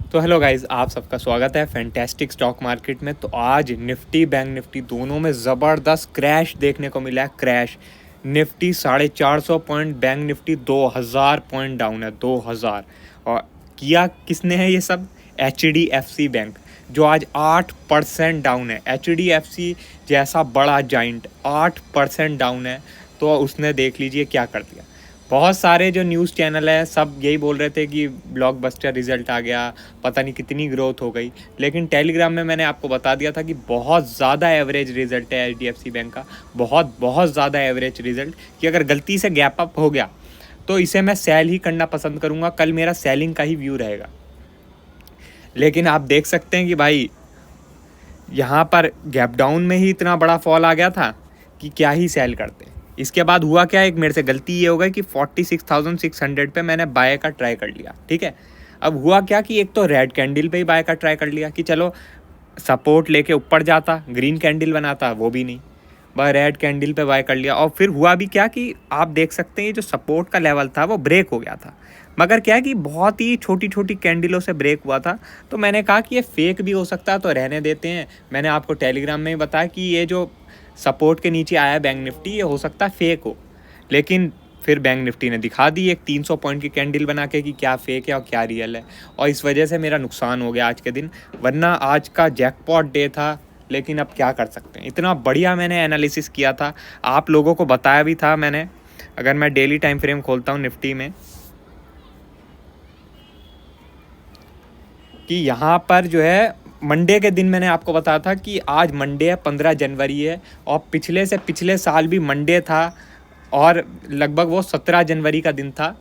तो hello guys, आप सबका स्वागत है फैंटास्टिक स्टॉक मार्केट में। तो आज निफ्टी बैंक निफ्टी दोनों में ज़बरदस्त क्रैश देखने को मिला है। Crash Nifty 450 point, bank Nifty 2000 point down है। 2000। और किया किसने है ये सब? HDFC बैंक, जो आज 8% डाउन है। HDFC जैसा बड़ा जाइंट 8% डाउन है, तो उसने देख लीजिए क्या कर दिया। बहुत सारे जो न्यूज़ चैनल है सब यही बोल रहे थे कि ब्लॉकबस्टर रिजल्ट आ गया, पता नहीं कितनी ग्रोथ हो गई। लेकिन टेलीग्राम में मैंने आपको बता दिया था कि बहुत ज़्यादा एवरेज रिजल्ट है HDFC बैंक का। बहुत बहुत ज़्यादा एवरेज रिजल्ट, कि अगर गलती से गैप अप हो गया तो इसे मैं सेल ही करना पसंद करूँगा। कल मेरा सेलिंग का ही व्यू रहेगा। लेकिन आप देख सकते हैं कि भाई यहाँ पर गैप डाउन में ही इतना बड़ा फॉल आ गया था कि क्या ही सेल करते। इसके बाद हुआ क्या, एक मेरे से गलती ये हो गई कि 46,600 पे मैंने बाय का ट्राई कर लिया। ठीक है, अब हुआ क्या कि एक तो रेड कैंडल पे ही बाय का ट्राई कर लिया कि चलो सपोर्ट लेके ऊपर जाता, ग्रीन कैंडल बनाता, वो भी नहीं, बस रेड कैंडल पे बाय कर लिया। और फिर हुआ भी क्या कि आप देख सकते हैं ये जो सपोर्ट का लेवल था वो ब्रेक हो गया था, मगर क्या है कि बहुत ही छोटी छोटी कैंडलों से ब्रेक हुआ था। तो मैंने कहा कि ये फेक भी हो सकता है, तो रहने देते हैं। मैंने आपको टेलीग्राम में ही बताया कि ये जो सपोर्ट के नीचे आया बैंक निफ्टी, ये हो सकता है फेक हो। लेकिन फिर बैंक निफ्टी ने दिखा दी एक 300 पॉइंट की कैंडल बना के कि क्या फेक है और क्या रियल है, और इस वजह से मेरा नुकसान हो गया आज के दिन। वरना आज का जैकपॉट डे था। लेकिन अब क्या कर सकते हैं, इतना बढ़िया मैंने एनालिसिस किया था, आप लोगों को बताया भी था मैंने। अगर मैं डेली टाइम फ्रेम खोलता हूँ निफ्टी में, कि यहाँ पर जो है मंडे के दिन मैंने आपको बताया था कि आज मंडे है, 15 जनवरी है, और पिछले से पिछले साल भी मंडे था, और लगभग वो 17 जनवरी का दिन था।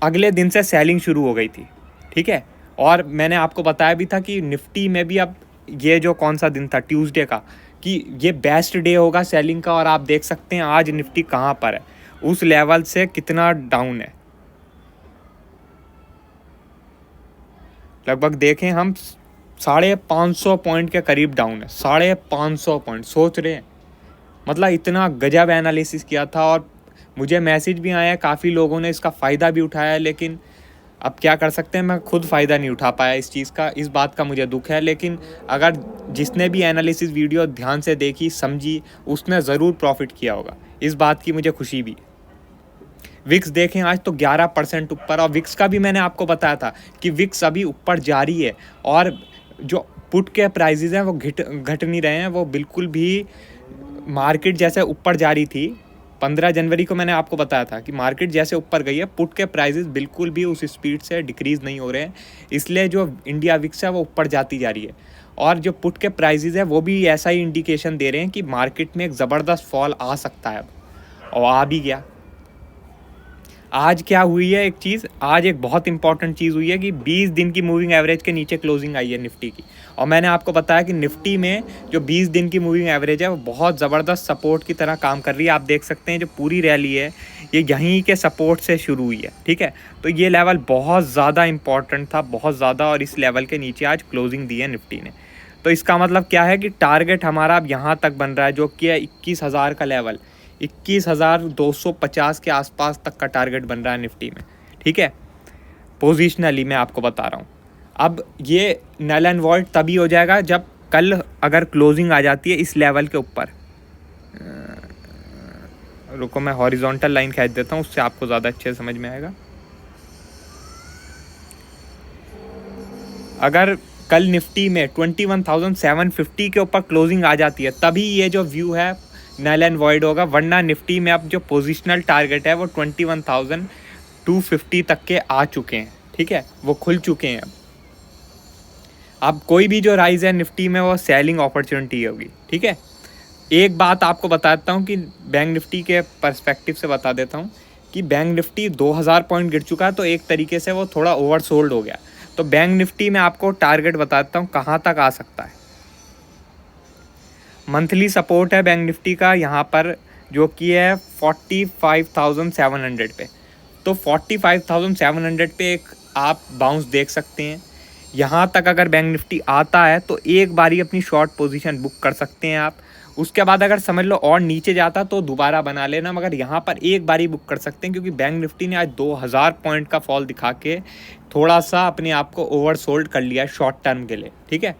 अगले दिन से सेलिंग शुरू हो गई थी। ठीक है, और मैंने आपको बताया भी था कि निफ्टी में भी अब ये जो कौन सा दिन था, ट्यूसडे का, कि ये बेस्ट डे होगा सेलिंग का। और आप देख सकते हैं आज निफ्टी कहाँ पर है, उस लेवल से कितना डाउन है। लगभग देखें हम 550 पॉइंट के करीब डाउन है। 550 पॉइंट, सोच रहे हैं, मतलब इतना गजब एनालिसिस किया था। और मुझे मैसेज भी आया है, काफ़ी लोगों ने इसका फ़ायदा भी उठाया है। लेकिन अब क्या कर सकते हैं, मैं खुद फ़ायदा नहीं उठा पाया इस चीज़ का। इस बात का मुझे दुख है। लेकिन अगर जिसने भी एनालिसिस वीडियो ध्यान से देखी समझी, उसने ज़रूर प्रॉफिट किया होगा। इस बात की मुझे खुशी भी है। विक्स देखें आज तो 11% ऊपर, और विक्स का भी मैंने आपको बताया था कि विक्स अभी ऊपर जा रही है। और जो पुट के प्राइजेज हैं वो घट नहीं रहे हैं, वो बिल्कुल भी मार्केट जैसे ऊपर जा रही थी। 15 जनवरी को मैंने आपको बताया था कि मार्केट जैसे ऊपर गई है, पुट के प्राइजेस बिल्कुल भी उस स्पीड से डिक्रीज़ नहीं हो रहे हैं। इसलिए जो इंडिया विक्स है वो ऊपर जाती जा रही है। और जो पुट के प्राइजेस है वो भी ऐसा ही इंडिकेशन दे रहे हैं कि मार्केट में एक ज़बरदस्त फॉल आ सकता है अब, और आ भी गया। आज क्या हुई है एक चीज़, आज एक बहुत इंपॉर्टेंट चीज़ हुई है कि 20 दिन की मूविंग एवरेज के नीचे क्लोजिंग आई है निफ्टी की। और मैंने आपको बताया कि निफ्टी में जो 20 दिन की मूविंग एवरेज है वो बहुत ज़बरदस्त सपोर्ट की तरह काम कर रही है। आप देख सकते हैं जो पूरी रैली है ये यहीं के सपोर्ट से शुरू हुई है। ठीक है, तो ये लेवल बहुत ज़्यादा इंपॉर्टेंट था, बहुत ज़्यादा, और इस लेवल के नीचे आज क्लोजिंग दी है निफ्टी ने। तो इसका मतलब क्या है कि टारगेट हमारा अब यहाँ तक बन रहा है, जो कि है 21,000 का लेवल। 21,250 के आसपास तक का टारगेट बन रहा है निफ्टी में। ठीक है, पोजिशनली मैं आपको बता रहा हूँ। अब ये नल एंड वॉइड तभी हो जाएगा जब कल अगर क्लोजिंग आ जाती है इस लेवल के ऊपर। रुको, मैं हॉरिजॉन्टल लाइन खींच देता हूँ, उससे आपको ज़्यादा अच्छे समझ में आएगा। अगर कल निफ्टी में 21,750 के ऊपर क्लोजिंग आ जाती है, तभी ये जो व्यू है नल एंड वॉइड होगा। वरना निफ्टी में अब जो पोजिशनल टारगेट है वो 21,250 तक के आ चुके हैं। ठीक है, वो खुल चुके हैं। अब कोई भी जो राइज है निफ्टी में वो सेलिंग अपॉर्चुनिटी होगी। ठीक है, एक बात आपको बताता हूँ कि बैंक निफ्टी के पर्सपेक्टिव से बता देता हूँ कि बैंक निफ्टी 2000 पॉइंट गिर चुका है, तो एक तरीके से वो थोड़ा ओवरसोल्ड हो गया। तो बैंक निफ्टी में आपको टारगेट बताता हूँ कहाँ तक आ सकता है। मंथली सपोर्ट है बैंक निफ्टी का यहाँ पर, जो कि है 45,700 पे। तो 45,700 पे एक आप बाउंस देख सकते हैं। यहाँ तक अगर बैंक निफ्टी आता है तो एक बारी अपनी शॉर्ट पोजीशन बुक कर सकते हैं आप। उसके बाद अगर समझ लो और नीचे जाता तो दोबारा बना लेना, मगर यहाँ पर एक बार ही बुक कर सकते हैं, क्योंकि बैंक निफ्टी ने आज 2000 पॉइंट का फॉल दिखा के थोड़ा सा अपने आप को ओवरसोल्ड कर लिया शॉर्ट टर्म के लिए, ठीक है।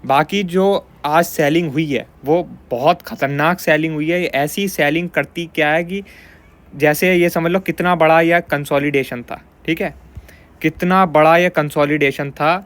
बाकी जो आज सेलिंग हुई है वो बहुत ख़तरनाक सेलिंग हुई है। ऐसी सेलिंग करती क्या है कि जैसे ये समझ लो कितना बड़ा यह कंसोलिडेशन था, ठीक है, कितना बड़ा ये कंसोलिडेशन था।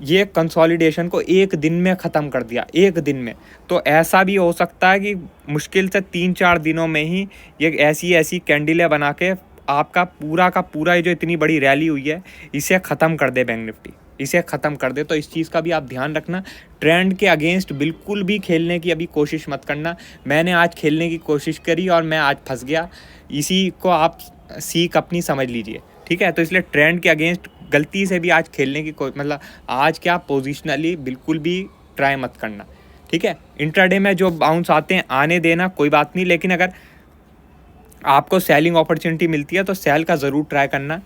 ये कंसोलिडेशन को एक दिन में ख़त्म कर दिया, एक दिन में। तो ऐसा भी हो सकता है कि मुश्किल से 3-4 दिनों में ही ये ऐसी ऐसी कैंडलें बना के आपका पूरा का पूरा ये जो इतनी बड़ी रैली हुई है इसे ख़त्म कर दे बैंक निफ्टी, इसे ख़त्म कर दे। तो इस चीज़ का भी आप ध्यान रखना। ट्रेंड के अगेंस्ट बिल्कुल भी खेलने की अभी कोशिश मत करना। मैंने आज खेलने की कोशिश करी और मैं आज फंस गया, इसी को आप सीख अपनी समझ लीजिए, ठीक है। तो इसलिए ट्रेंड के अगेंस्ट गलती से भी आज खेलने की मतलब आज क्या पोजिशनली बिल्कुल भी ट्राई मत करना, ठीक है। इंट्राडे में जो बाउंस आते हैं आने देना, कोई बात नहीं, लेकिन अगर आपको सेलिंग अपॉर्चुनिटी मिलती है तो सेल का ज़रूर ट्राई करना।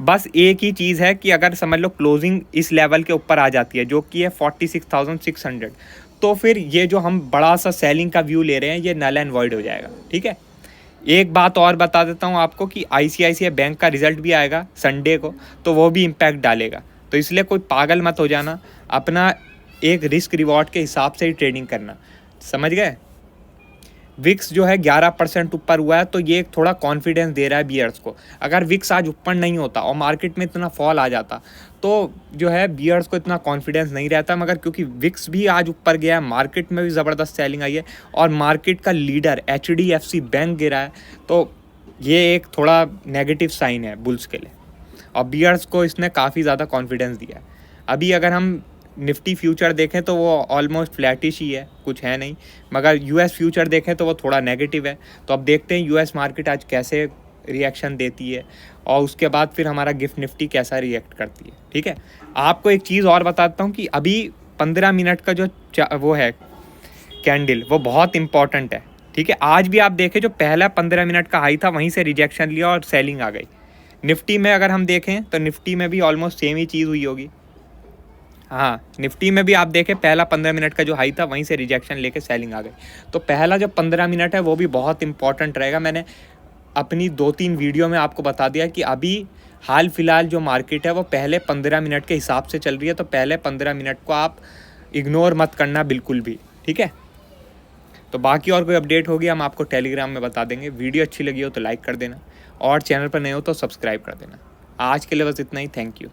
बस एक ही चीज़ है कि अगर समझ लो क्लोजिंग इस लेवल के ऊपर आ जाती है जो कि है 46,600, तो फिर ये जो हम बड़ा सा सेलिंग का व्यू ले रहे हैं ये नल एंड वॉइड हो जाएगा, ठीक है। एक बात और बता देता हूँ आपको कि ICICI बैंक का रिजल्ट भी आएगा संडे को, तो वो भी इम्पैक्ट डालेगा। तो इसलिए कोई पागल मत हो जाना, अपना एक रिस्क रिवॉर्ड के हिसाब से ही ट्रेडिंग करना, समझ गए। विक्स जो है 11% ऊपर हुआ है, तो ये एक थोड़ा कॉन्फिडेंस दे रहा है बियर्स को। अगर विक्स आज ऊपर नहीं होता और मार्केट में इतना फॉल आ जाता तो जो है बियर्स को इतना कॉन्फिडेंस नहीं रहता, मगर क्योंकि विक्स भी आज ऊपर गया है, मार्केट में भी ज़बरदस्त सेलिंग आई है और मार्केट का लीडर HDFC बैंक गिरा है, तो ये एक थोड़ा नेगेटिव साइन है बुल्स के लिए, और बियर्स को इसने काफ़ी ज़्यादा कॉन्फिडेंस दिया है। अभी अगर हम निफ्टी फ्यूचर देखें तो वो ऑलमोस्ट फ्लैटिश ही है, कुछ है नहीं, मगर US फ्यूचर देखें तो वो थोड़ा नेगेटिव है। तो अब देखते हैं US मार्केट आज कैसे रिएक्शन देती है और उसके बाद फिर हमारा गिफ्ट निफ्टी कैसा रिएक्ट करती है, ठीक है। आपको एक चीज़ और बताता हूँ कि अभी 15 मिनट का जो वो है कैंडल, वो बहुत इंपॉर्टेंट है, ठीक है। आज भी आप देखें जो पहला 15 मिनट का हाई था वहीं से रिजेक्शन लिया और सेलिंग आ गई। निफ्टी में अगर हम देखें तो निफ्टी में भी ऑलमोस्ट सेम ही चीज़ हुई होगी। हाँ, निफ्टी में भी आप देखें पहला 15 मिनट का जो हाई था वहीं से रिजेक्शन लेके सेलिंग आ गई। तो पहला जो 15 मिनट है वो भी बहुत इंपॉर्टेंट रहेगा। मैंने अपनी 2-3 वीडियो में आपको बता दिया कि अभी हाल फिलहाल जो मार्केट है वो पहले 15 मिनट के हिसाब से चल रही है, तो पहले 15 मिनट को आप इग्नोर मत करना बिल्कुल भी, ठीक है। तो बाकी और कोई अपडेट होगी हम आपको टेलीग्राम में बता देंगे। वीडियो अच्छी लगी हो तो लाइक कर देना और चैनल पर नए हो तो सब्सक्राइब कर देना। आज के लिए बस इतना ही, थैंक यू।